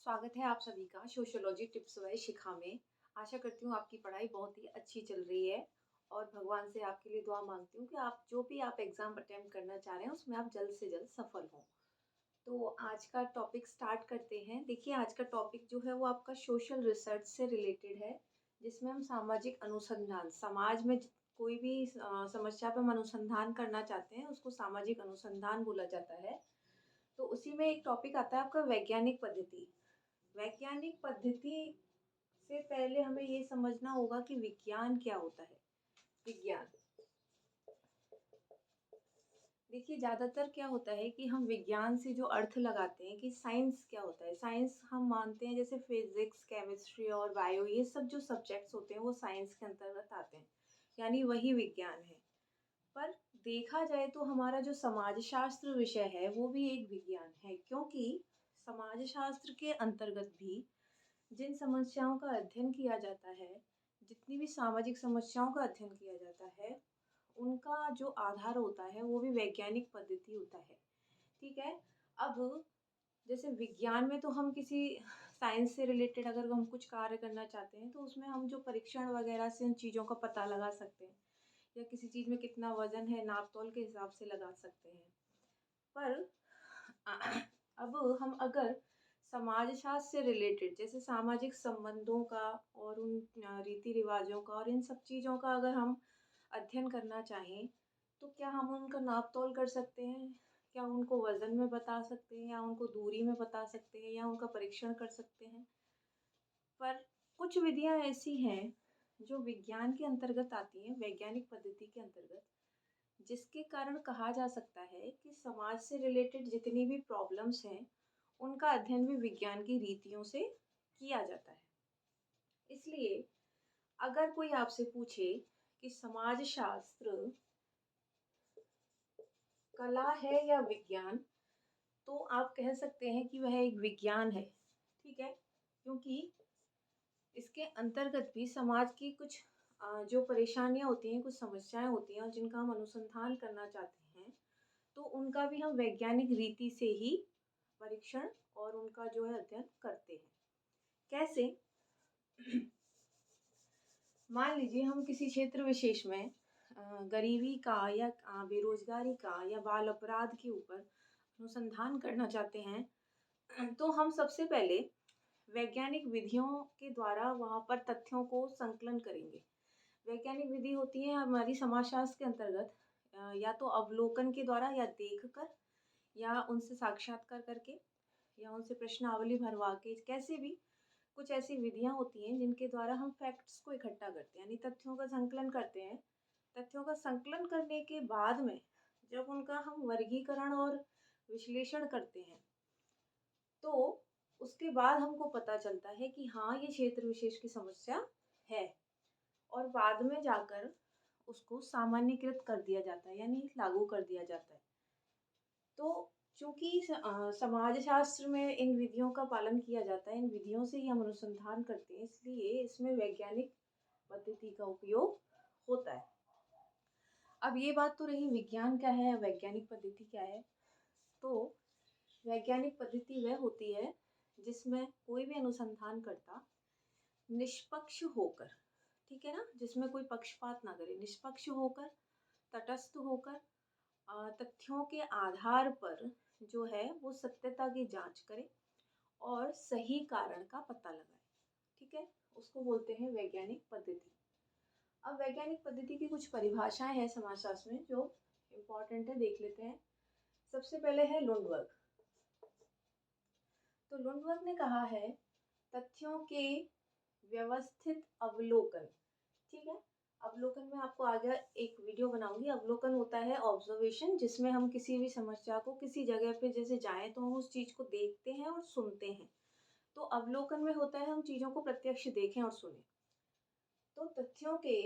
स्वागत है आप सभी का सोशियोलॉजी टिप्स बाय शिखा में। आशा करती हूँ आपकी पढ़ाई बहुत ही अच्छी चल रही है और भगवान से आपके लिए दुआ मांगती हूँ कि आप जो भी एग्ज़ाम अटेम्प्ट करना चाह रहे हैं उसमें आप जल्द से जल्द सफल हों। तो आज का टॉपिक स्टार्ट करते हैं। देखिए, आज का टॉपिक जो है वो आपका सोशल रिसर्च से रिलेटेड है, जिसमें हम सामाजिक अनुसंधान, समाज में कोई भी समस्या पे हम अनुसंधान करना चाहते हैं उसको सामाजिक अनुसंधान बोला जाता है। तो उसी में एक टॉपिक आता है आपका वैज्ञानिक पद्धति। वैज्ञानिक पद्धति से पहले हमें ये समझना होगा कि विज्ञान क्या होता है। विज्ञान, देखिए, ज़्यादातर क्या होता है कि हम विज्ञान से जो अर्थ लगाते हैं कि साइंस क्या होता है। साइंस हम मानते हैं जैसे फिजिक्स, केमिस्ट्री और बायो, ये सब जो सब्जेक्ट्स होते हैं वो साइंस के अंतर्गत आते हैं, यानी वही विज्ञान है। पर देखा जाए तो हमारा जो समाजशास्त्र विषय है वो भी एक विज्ञान है, क्योंकि समाजशास्त्र के अंतर्गत भी जिन समस्याओं का अध्ययन किया जाता है, जितनी भी सामाजिक समस्याओं का अध्ययन किया जाता है, उनका जो आधार होता है वो भी वैज्ञानिक पद्धति होता है। ठीक है? अब जैसे विज्ञान में तो हम किसी साइंस से रिलेटेड अगर हम कुछ कार्य करना चाहते हैं तो उसमें हम जो परीक्षण वगैरह से उन चीज़ों का पता लगा सकते हैं, या किसी चीज़ में कितना वज़न है नाप-तोल के हिसाब से लगा सकते हैं। पर अब हम अगर समाजशास्त्र से रिलेटेड जैसे सामाजिक संबंधों का और उन रीति-रिवाजों का और इन सब चीज़ों का अगर हम अध्ययन करना चाहें, तो क्या हम उनका नाप-तोल कर सकते हैं? क्या उनको वज़न में बता सकते हैं, या उनको दूरी में बता सकते हैं, या उनका परीक्षण कर सकते हैं? पर कुछ विधियाँ ऐसी हैं, जो विज्ञान के अंतर्गत आती हैं, वैज्ञानिक पद्धति के अंतर्गत, जिसके कारण कहा जा सकता है कि समाज से रिलेटेड जितनी भी प्रॉब्लम्स हैं, उनका अध्ययन भी विज्ञान की रीतियों से किया जाता है। इसलिए अगर कोई आपसे पूछे कि समाजशास्त्र कला है या विज्ञान, तो आप कह सकते हैं कि वह एक विज्ञान है। ठीक है? क्योंकि इसके अंतर्गत भी समाज की कुछ जो परेशानियाँ होती हैं, कुछ समस्याएँ होती हैं और जिनका हम अनुसंधान करना चाहते हैं, तो उनका भी हम वैज्ञानिक रीति से ही परीक्षण और उनका जो है अध्ययन करते हैं। कैसे? मान लीजिए हम किसी क्षेत्र विशेष में गरीबी का या बेरोजगारी का या बाल अपराध के ऊपर अनुसंधान करना चाहते हैं, तो हम सबसे पहले वैज्ञानिक विधियों के द्वारा वहाँ पर तथ्यों को संकलन करेंगे। वैज्ञानिक विधि होती है हमारी समाजशास्त्र के अंतर्गत या तो अवलोकन के द्वारा, या देखकर, या उनसे साक्षात्कार करके, या उनसे प्रश्नावली भरवा के, कैसे भी कुछ ऐसी विधियाँ होती हैं जिनके द्वारा हम फैक्ट्स को इकट्ठा करते हैं, यानी तथ्यों का संकलन करते हैं। तथ्यों का संकलन करने के बाद में जब उनका हम वर्गीकरण और विश्लेषण करते हैं, तो उसके बाद हमको पता चलता है कि हाँ, ये क्षेत्र विशेष की समस्या है, और बाद में जाकर उसको सामान्यीकृत कर दिया जाता है, यानी लागू कर दिया जाता है। तो चूँकि समाजशास्त्र में इन विधियों का पालन किया जाता है, इन विधियों से ही हम अनुसंधान करते हैं, इसलिए इसमें वैज्ञानिक पद्धति का उपयोग होता है। अब ये बात तो रही विज्ञान क्या है, वैज्ञानिक पद्धति क्या है। तो वैज्ञानिक पद्धति वह होती है जिसमें कोई भी अनुसंधानकर्ता निष्पक्ष होकर, ठीक है ना, जिसमें कोई पक्षपात ना करे, निष्पक्ष होकर, तटस्थ होकर तथ्यों के आधार पर जो है वो सत्यता की जांच करे और सही कारण का पता लगाए। ठीक है? उसको बोलते हैं वैज्ञानिक पद्धति। अब वैज्ञानिक पद्धति की कुछ परिभाषाएं हैं समाजशास्त्र में जो इम्पोर्टेंट है, देख लेते हैं। सबसे पहले है लुंडवर्ग। तो लुंडवर्ग ने कहा है तथ्यों के व्यवस्थित अवलोकन। ठीक है? अवलोकन में आपको आगे एक वीडियो बनाऊंगी। अवलोकन होता है ऑब्जर्वेशन, जिसमें हम किसी भी समस्या को किसी जगह पे जैसे जाएं तो हम उस चीज़ को देखते हैं और सुनते हैं। तो अवलोकन में होता है हम चीज़ों को प्रत्यक्ष देखें और सुनें। तो तथ्यों के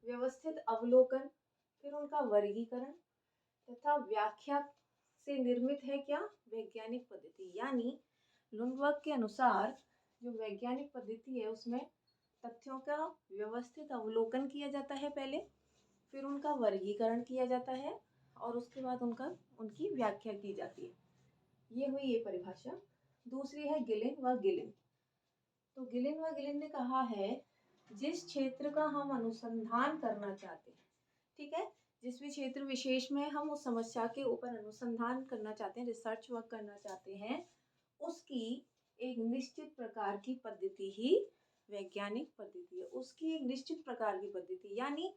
व्यवस्थित अवलोकन, फिर उनका वर्गीकरण तथा व्याख्या से निर्मित है क्या? वैज्ञानिक पद्धति। यानी लुंडवर्ग के अनुसार जो वैज्ञानिक पद्धति है उसमें तथ्यों का व्यवस्थित अवलोकन किया जाता है पहले, फिर उनका वर्गीकरण किया जाता है और उसके बाद उनकी व्याख्या की जाती है। ये हुई ये परिभाषा। दूसरी है गिलिन व गिलिन। तो गिलिन व गिलिन ने कहा है, जिस क्षेत्र का हम अनुसंधान करना चाहते हैं, ठीक है, जिस भी क्षेत्र विशेष में हम उस समस्या के ऊपर अनुसंधान करना चाहते हैं, रिसर्च वर्क करना चाहते हैं, उसकी एक निश्चित प्रकार की पद्धति ही वैज्ञानिक पद्धति है। उसकी एक निश्चित प्रकार की पद्धति, यानी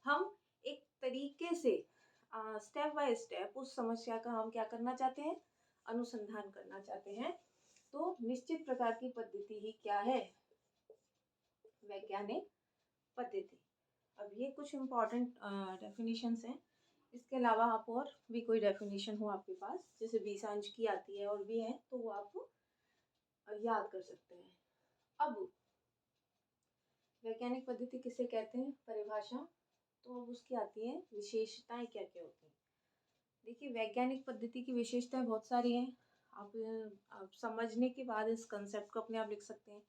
हम एक तरीके से स्टेप बाय स्टेप उस समस्या का हम क्या करना चाहते हैं, अनुसंधान करना चाहते हैं। तो निश्चित प्रकार की पद्धति ही क्या है, वैज्ञानिक पद्धति। अब ये कुछ इम्पोर्टेंट डेफिनेशंस हैं। इसके अलावा आप और भी कोई डेफिनेशन हो आपके पास, जैसे 20 अंश की आती है और भी है, तो वो आप याद कर सकते हैं। अब वैज्ञानिक पद्धति किसे कहते हैं, परिभाषा। तो अब उसकी आती है विशेषताएं क्या क्या होती हैं। देखिए, वैज्ञानिक पद्धति की विशेषताएं बहुत सारी हैं। आप समझने के बाद इस कंसेप्ट को अपने आप लिख सकते हैं,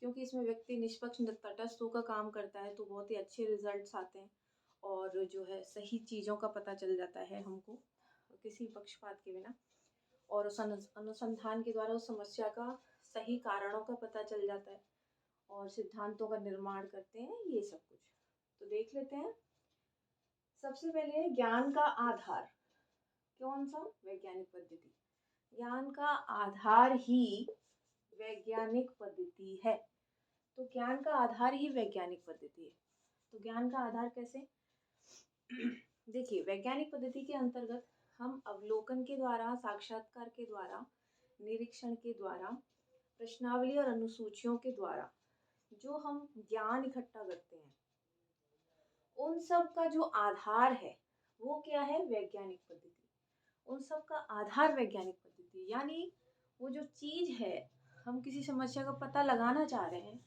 क्योंकि इसमें व्यक्ति निष्पक्ष तटस्थ होकर काम करता है तो बहुत ही अच्छे रिजल्ट्स आते हैं, और जो है सही चीज़ों का पता चल जाता है हमको किसी पक्षपात के बिना, और उस अनुसंधान के द्वारा उस समस्या का सही कारणों का पता चल जाता है, और सिद्धांतों का निर्माण करते हैं, ये सब कुछ। तो देख लेते हैं। सबसे पहले है ज्ञान का आधार। कौन सा, वैज्ञानिक पद्धति। ज्ञान का आधार ही वैज्ञानिक पद्धति है। तो ज्ञान का आधार ही वैज्ञानिक पद्धति है। तो ज्ञान का आधार कैसे, देखिए, वैज्ञानिक पद्धति के अंतर्गत हम अवलोकन के द्वारा, साक्षात्कार के द्वारा, निरीक्षण के द्वारा, प्रश्नावली और अनुसूचियों के द्वारा जो हम ज्ञान इकट्ठा करते हैं, उन सब का जो आधार है वो क्या है, वैज्ञानिक पद्धति। उन सब का आधार वैज्ञानिक पद्धति, यानी वो जो चीज है, हम किसी समस्या का पता लगाना चाह रहे हैं,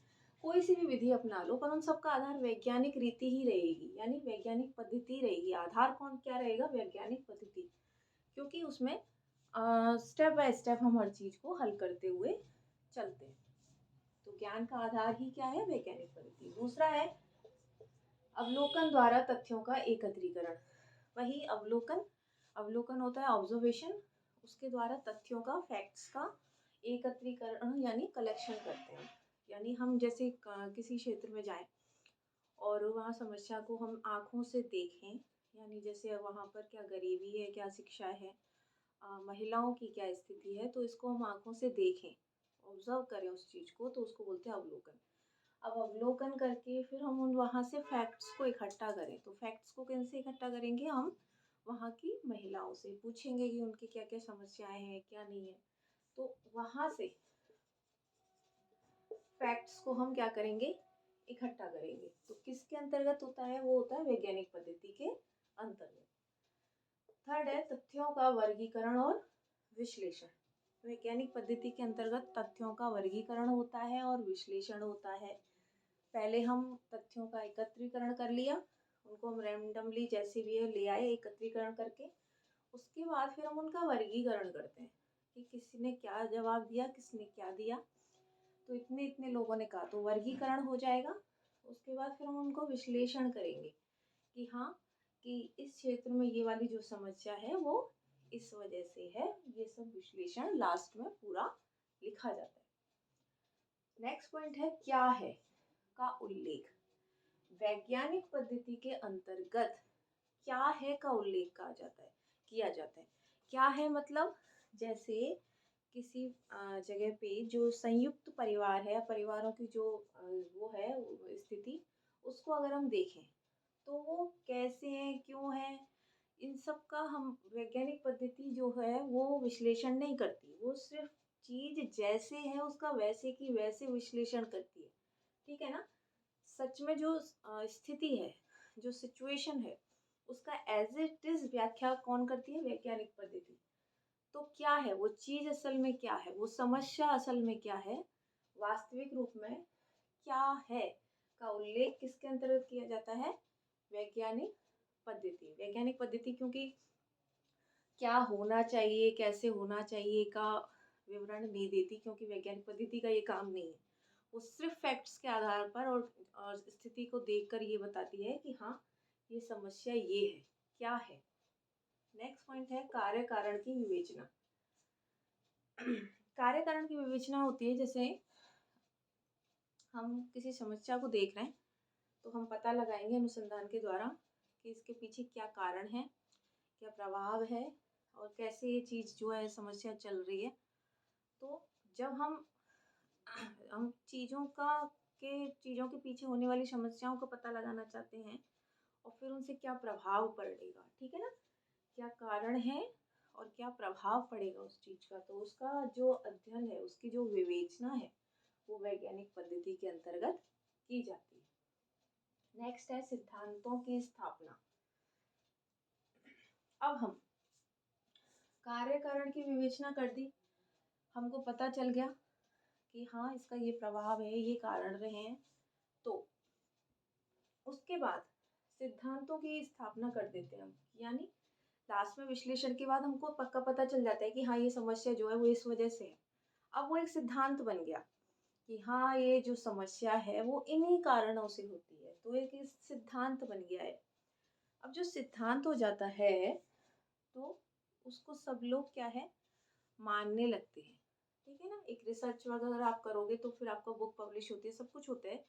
कोई सी भी विधि अपना लो, पर उन सब का आधार वैज्ञानिक रीति ही रहेगी, यानी वैज्ञानिक पद्धति रहेगी। आधार कौन क्या रहेगा, वैज्ञानिक पद्धति, क्योंकि उसमें स्टेप बाय स्टेप हम हर चीज को हल करते हुए चलते हैं। तो ज्ञान का आधार ही क्या है, वैज्ञानिक पद्धति। दूसरा है अवलोकन द्वारा तथ्यों का एकत्रीकरण। वही अवलोकन, अवलोकन होता है ऑब्जर्वेशन, उसके द्वारा तथ्यों का, फैक्ट्स का एकत्रीकरण यानी कलेक्शन करते हैं। यानी हम जैसे किसी क्षेत्र में जाएं और वहाँ समस्या को हम आँखों से देखें, यानी जैसे वहाँ पर क्या गरीबी है, क्या शिक्षा है, महिलाओं की क्या स्थिति है, तो इसको हम आँखों से देखें, ऑब्जर्व करें उस चीज़ को, तो उसको बोलते हैं अवलोकन। अब अवलोकन करके फिर हम उन वहाँ से फैक्ट्स को इकट्ठा करें, तो फैक्ट्स को कैसे इकट्ठा करेंगे, हम वहाँ की महिलाओं से पूछेंगे कि उनकी क्या क्या समस्याएं हैं, क्या नहीं है, तो वहाँ से फैक्ट्स को हम क्या करेंगे, इकट्ठा करेंगे। तो किसके अंतर्गत होता है, वो होता है वैज्ञानिक पद्धति के अंतर्गत। थर्ड है तथ्यों का वर्गीकरण और विश्लेषण। वैज्ञानिक पद्धति के अंतर्गत तथ्यों का वर्गीकरण होता है और विश्लेषण होता है। पहले हम तथ्यों का एकत्रीकरण कर लिया, उनको हम रैंडमली जैसे भी है ले आए एकत्रीकरण करके, उसके बाद फिर हम उनका वर्गीकरण करते हैं कि किसी ने क्या जवाब दिया, किसने क्या दिया, तो इतने इतने लोगों ने कहा, तो वर्गीकरण हो जाएगा। उसके बाद फिर हम उनको विश्लेषण करेंगे कि हाँ, कि इस क्षेत्र में ये वाली जो समस्या है वो इस वजह से है, ये सब विश्लेषण लास्ट में पूरा लिखा जाता है। नेक्स्ट पॉइंट है क्या है का उल्लेख। वैज्ञानिक पद्धति के अंतर्गत क्या है का उल्लेख कहा जाता है, किया जाता है। क्या है मतलब, जैसे किसी जगह पे जो संयुक्त परिवार है, परिवारों की जो वो है स्थिति, उसको अगर हम देखें तो वो कैसे हैं, क्यों हैं, इन सब का हम वैज्ञानिक पद्धति जो है वो विश्लेषण नहीं करती, वो सिर्फ चीज जैसे है उसका वैसे की वैसे विश्लेषण करती है, ठीक है ना। सच में जो स्थिति है, जो सिचुएशन है, उसका एज इट इज व्याख्या कौन करती है, वैज्ञानिक पद्धति। तो क्या है वो चीज, असल में क्या है वो समस्या, असल में क्या है, वास्तविक रूप में क्या है का उल्लेख किसके अंतर्गत किया जाता है, वैज्ञानिक पद्धति। वैज्ञानिक पद्धति क्योंकि क्या होना चाहिए, कैसे होना चाहिए का विवरण नहीं देती, क्योंकि वैज्ञानिक पद्धति का ये काम नहीं है। वो सिर्फ फैक्ट्स के आधार पर और स्थिति को देखकर ये बताती है कि हाँ, ये समस्या ये है, क्या है। नेक्स्ट पॉइंट है कार्य कारण की विवेचना। कार्य कारण की विवेचना होती है, जैसे हम किसी समस्या को देख रहे हैं तो हम पता लगाएंगे अनुसंधान के द्वारा कि इसके पीछे क्या कारण है, क्या प्रभाव है और कैसे ये चीज़ जो है समस्या चल रही है। तो जब हम चीज़ों के पीछे होने वाली समस्याओं का पता लगाना चाहते हैं और फिर उनसे क्या प्रभाव पड़ेगा, ठीक है ना? क्या कारण है और क्या प्रभाव पड़ेगा उस चीज़ का, तो उसका जो अध्ययन है, उसकी जो विवेचना है, वो वैज्ञानिक पद्धति के अंतर्गत की जाती है। नेक्स्ट है सिद्धांतों की स्थापना। अब हम कार्य कारण की विवेचना कर दी, हमको पता चल गया कि हाँ इसका ये प्रभाव है, ये कारण रहे हैं। तो उसके बाद सिद्धांतों की स्थापना कर देते हैं हम, यानी लास्ट में विश्लेषण के बाद हमको पक्का पता चल जाता है कि हाँ ये समस्या जो है वो इस वजह से है। अब वो एक सिद्धांत बन गया कि हाँ ये जो समस्या है वो इन्हीं कारणों से होती है, तो एक सिद्धांत बन गया है। अब जो सिद्धांत हो जाता है तो उसको सब लोग क्या है, मानने लगते हैं, ठीक है ना? एक रिसर्च वगैरह आप करोगे तो फिर आपका बुक पब्लिश होती है, सब कुछ होता है,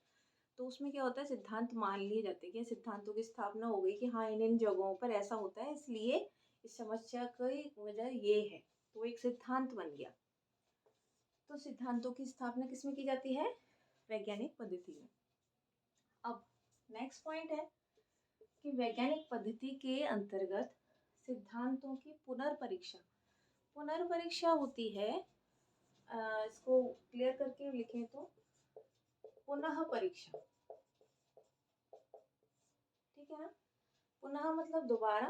तो उसमें क्या होता है, सिद्धांत मान लिए जाते हैं कि सिद्धांतों की स्थापना हो गई कि हाँ इन जगहों पर ऐसा होता है, इसलिए इस समस्या की वजह ये है, तो एक सिद्धांत बन गया। तो सिद्धांतों की स्थापना किसमें की जाती है? वैज्ञानिक पद्धति में। अब नेक्स्ट पॉइंट है कि वैज्ञानिक पद्धति के अंतर्गत सिद्धांतों की पुनर्परीक्षा। पुनर्परीक्षा होती है, इसको क्लियर करके लिखें तो पुनः परीक्षा, ठीक है ना? पुनः मतलब दोबारा,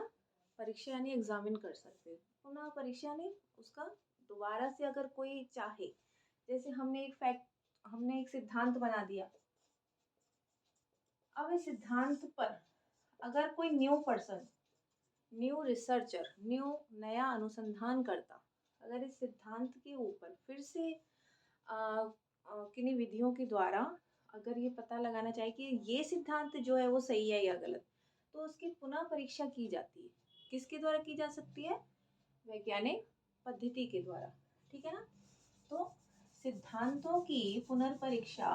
परीक्षा यानी एग्जामिन कर सकते हैं, पुनः परीक्षा यानी उसका दोबारा से अगर कोई चाहे, जैसे हमने एक सिद्धांत बना दिया, अब इस सिद्धांत पर अगर कोई न्यू पर्सन, न्यू रिसर्चर, नया अनुसंधान करता अगर इस सिद्धांत के ऊपर फिर से किन्हीं विधियों के द्वारा अगर ये पता लगाना चाहे कि ये सिद्धांत जो है वो सही है या गलत, तो उसकी पुनः परीक्षा की जाती है। किसके द्वारा की जा सकती है? वैज्ञानिक पद्धति के द्वारा, ठीक है ना? तो सिद्धांतों की पुनर्परीक्षा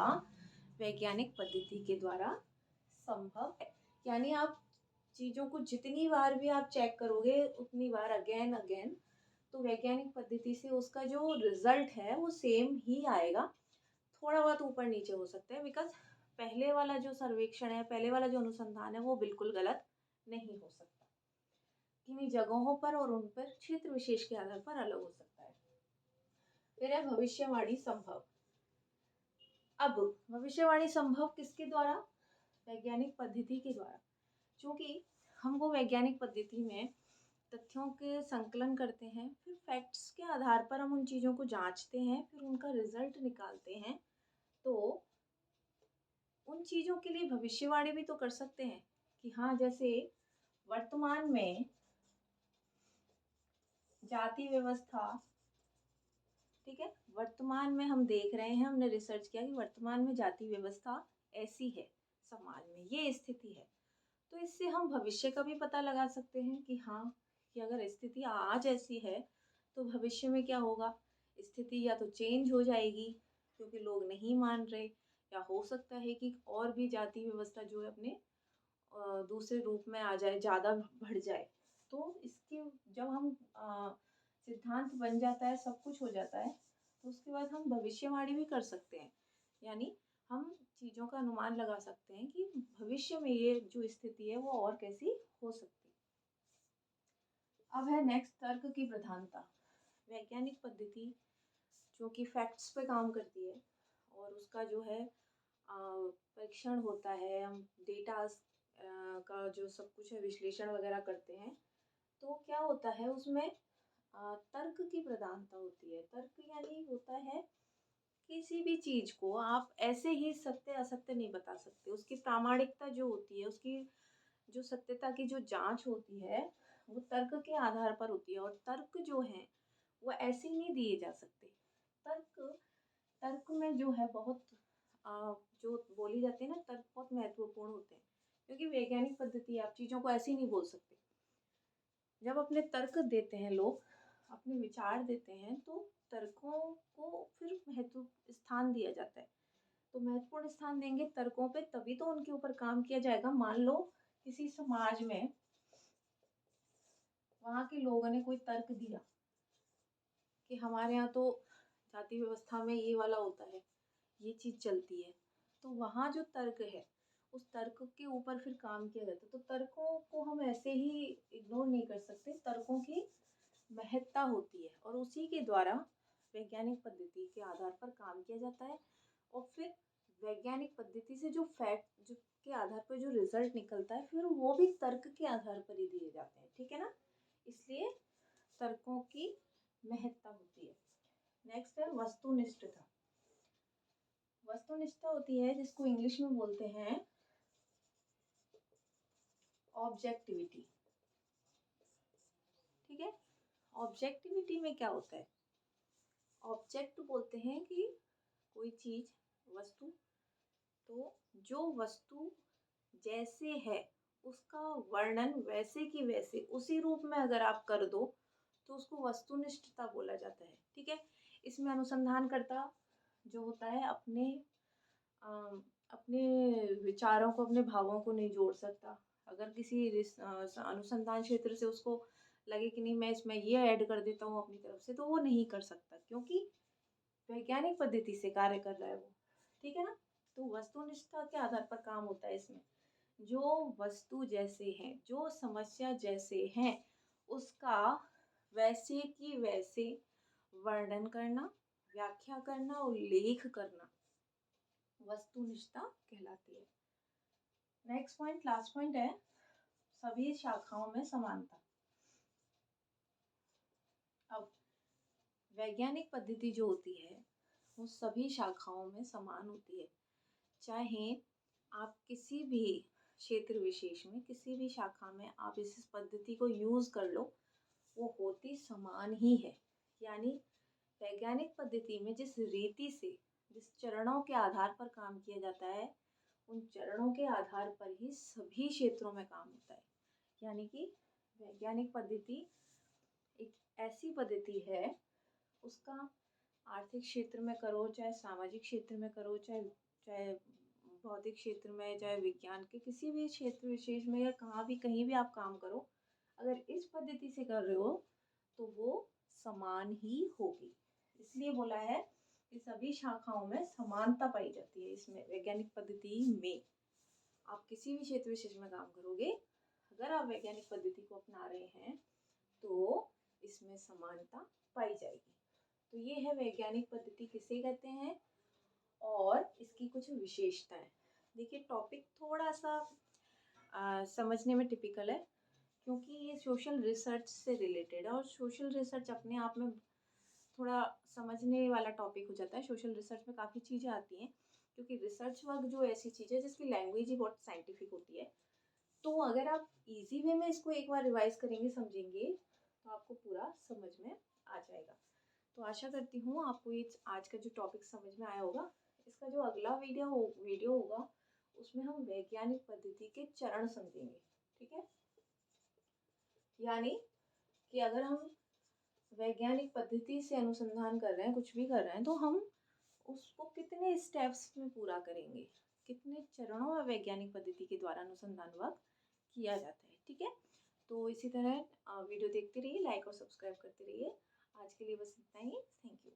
वैज्ञानिक पद्धति के द्वारा संभव है, यानी आप चीज़ों को जितनी बार भी आप चेक करोगे उतनी बार अगेन अगेन, तो वैज्ञानिक पद्धति से उसका जो रिजल्ट है वो सेम ही आएगा, थोड़ा बहुत ऊपर नीचे हो सकता है, बिकॉज पहले वाला जो सर्वेक्षण है, पहले वाला जो अनुसंधान है वो बिल्कुल गलत नहीं हो सकता, किन्हीं जगहों पर और उन पर क्षेत्र विशेष के आधार पर अलग हो सकता है। फिर है भविष्यवाणी संभव। अब भविष्यवाणी संभव किसके द्वारा? वैज्ञानिक पद्धति के द्वारा, क्योंकि हम वो वैज्ञानिक पद्धति में तथ्यों के संकलन करते हैं, फिर फैक्ट्स के आधार पर हम उन चीज़ों को जांचते हैं, फिर उनका रिजल्ट निकालते हैं, तो उन चीज़ों के लिए भविष्यवाणी भी तो कर सकते हैं कि हाँ जैसे वर्तमान में जाति व्यवस्था, ठीक है, वर्तमान में हम देख रहे हैं, हमने रिसर्च किया कि वर्तमान में जाति व्यवस्था ऐसी है, समाज में ये स्थिति है, तो इससे हम भविष्य का भी पता लगा सकते हैं कि हाँ कि अगर स्थिति आज ऐसी है तो भविष्य में क्या होगा, स्थिति या तो चेंज हो जाएगी क्योंकि लोग नहीं मान रहे, या हो सकता है कि और भी जाति व्यवस्था जो है अपने दूसरे रूप में आ जाए, ज़्यादा बढ़ जाए। तो इसके जब हम सिद्धांत बन जाता है, सब कुछ हो जाता है, तो उसके बाद हम भविष्यवाणी भी कर सकते हैं, यानी हम चीज़ों का अनुमान लगा सकते हैं कि भविष्य में ये जो स्थिति है वो और कैसी हो सकती है। अब है नेक्स्ट, तर्क की प्रधानता। वैज्ञानिक पद्धति जो कि फैक्ट्स पे काम करती है और उसका जो है परीक्षण होता है, हम डेटा का जो सब कुछ है विश्लेषण वगैरह करते हैं, तो क्या होता है उसमें तर्क की प्रधानता होती है। तर्क यानी होता है किसी भी चीज़ को आप ऐसे ही सत्य असत्य नहीं बता सकते, उसकी प्रामाणिकता जो होती है, उसकी जो सत्यता की जो जांच होती है वो तर्क के आधार पर होती है, और तर्क जो है वो ऐसे ही नहीं दिए जा सकते। तर्क तर्क में जो है बहुत जो बोली जाती है ना, तर्क बहुत महत्वपूर्ण होते हैं, क्योंकि वैज्ञानिक पद्धति आप चीज़ों को ऐसे ही नहीं बोल सकते। जब अपने तर्क देते हैं लोग, अपने विचार देते हैं, तो तर्कों को स्थान दिया जाता है। तो महत्वपूर्ण स्थान देंगे तर्कों पे, तभी तो उनके ऊपर काम किया जाएगा। मान लो किसी समाज में वहाँ के लोगों ने कोई तर्क दिया कि हमारे यहाँ तो जाति व्यवस्था में ये वाला होता है, ये चीज़ चलती है, तो वहाँ जो तर्क है उस तर्क के ऊपर फिर काम किया जाता है। तो तर्कों को हम ऐसे ही इग्नोर नहीं कर सकते, तर्कों की महत्ता होती है और उसी के द्वारा वैज्ञानिक पद्धति के आधार पर काम किया जाता है। और फिर वैज्ञानिक पद्धति से जो फैक्ट जो के आधार पर जो रिजल्ट निकलता है फिर वो भी तर्क के आधार पर ही दिए जाते हैं, ठीक है ना। इसलिए तर्कों की महत्ता होती है। नेक्स्ट है वस्तुनिष्ठता। वस्तुनिष्ठता होती है जिसको इंग्लिश में बोलते हैं ऑब्जेक्टिविटी, ठीक है। ऑब्जेक्टिविटी में क्या होता है, ऑब्जेक्ट बोलते हैं कि कोई चीज, वस्तु, तो जो वस्तु जैसे है उसका वर्णन वैसे की वैसे उसी रूप में अगर आप कर दो तो उसको वस्तुनिष्ठता बोला जाता है, ठीक है। इसमें अनुसंधानकर्ता जो होता है अपने विचारों को, अपने भावों को नहीं जोड़ सकता। अगर किसी अनुसंधान क्षेत्र से उसको लगे कि नहीं मैं इसमें ये ऐड कर देता हूँ अपनी तरफ से, तो वो नहीं कर सकता क्योंकि वैज्ञानिक पद्धति से कार्य कर रहा है वो, ठीक है ना। तो वस्तुनिष्ठता के आधार पर काम होता है इसमें। जो वस्तु जैसे है, जो समस्या जैसे है उसका वैसे की वैसे वर्णन करना, व्याख्या करना, उल्लेख करना वस्तुनिष्ठता कहलाती है। नेक्स्ट पॉइंट, लास्ट पॉइंट है सभी शाखाओं में समानता। अब वैज्ञानिक पद्धति जो होती है वो सभी शाखाओं में समान होती है। चाहे आप किसी भी क्षेत्र विशेष में, किसी भी शाखा में आप इस पद्धति को यूज कर लो, वो होती समान ही है। यानी वैज्ञानिक पद्धति में जिस रीति से, जिस चरणों के आधार पर काम किया जाता है, उन चरणों के आधार पर ही सभी क्षेत्रों में काम होता है। यानी कि वैज्ञानिक पद्धति एक ऐसी पद्धति है, उसका आर्थिक क्षेत्र में करो, चाहे सामाजिक क्षेत्र में करो, चाहे चाहे भौतिक क्षेत्र में, चाहे विज्ञान के किसी भी क्षेत्र विशेष में, या कहाँ भी कहीं भी आप काम करो, अगर इस पद्धति से कर रहे हो तो वो समान ही होगी। इसलिए बोला है कि सभी शाखाओं में समानता पाई जाती है। इसमें वैज्ञानिक पद्धति में आप किसी भी क्षेत्र विशेष में काम करोगे, अगर आप वैज्ञानिक पद्धति को अपना रहे हैं तो इसमें समानता पाई जाएगी। तो ये है वैज्ञानिक पद्धति किसे कहते हैं और इसकी कुछ विशेषताएं। देखिए टॉपिक थोड़ा सा समझने में टिपिकल है क्योंकि ये सोशल रिसर्च से रिलेटेड है और सोशल रिसर्च अपने आप में थोड़ा समझने वाला टॉपिक हो जाता है। सोशल रिसर्च में काफ़ी चीज़ें आती हैं क्योंकि रिसर्च वर्क जो ऐसी चीज़ है जिसकी लैंग्वेज ही बहुत साइंटिफिक होती है। तो अगर आप इजी वे में इसको एक बार रिवाइज करेंगे, समझेंगे, तो आपको पूरा समझ में आ जाएगा। तो आशा करती हूँ आपको ये आज का जो टॉपिक समझ में आया होगा। इसका जो अगला वीडियो होगा उसमें हम वैज्ञानिक पद्धति के चरण समझेंगे, ठीक है। यानी कि अगर हम वैज्ञानिक पद्धति से अनुसंधान कर रहे हैं, कुछ भी कर रहे हैं, तो हम उसको कितने स्टेप्स में पूरा करेंगे, कितने चरणों में वैज्ञानिक पद्धति के द्वारा अनुसंधान वर्क किया जाता है, ठीक है। तो इसी तरह वीडियो देखते रहिए, लाइक और सब्सक्राइब करते रहिए। आज के लिए बस इतना ही। Thank you.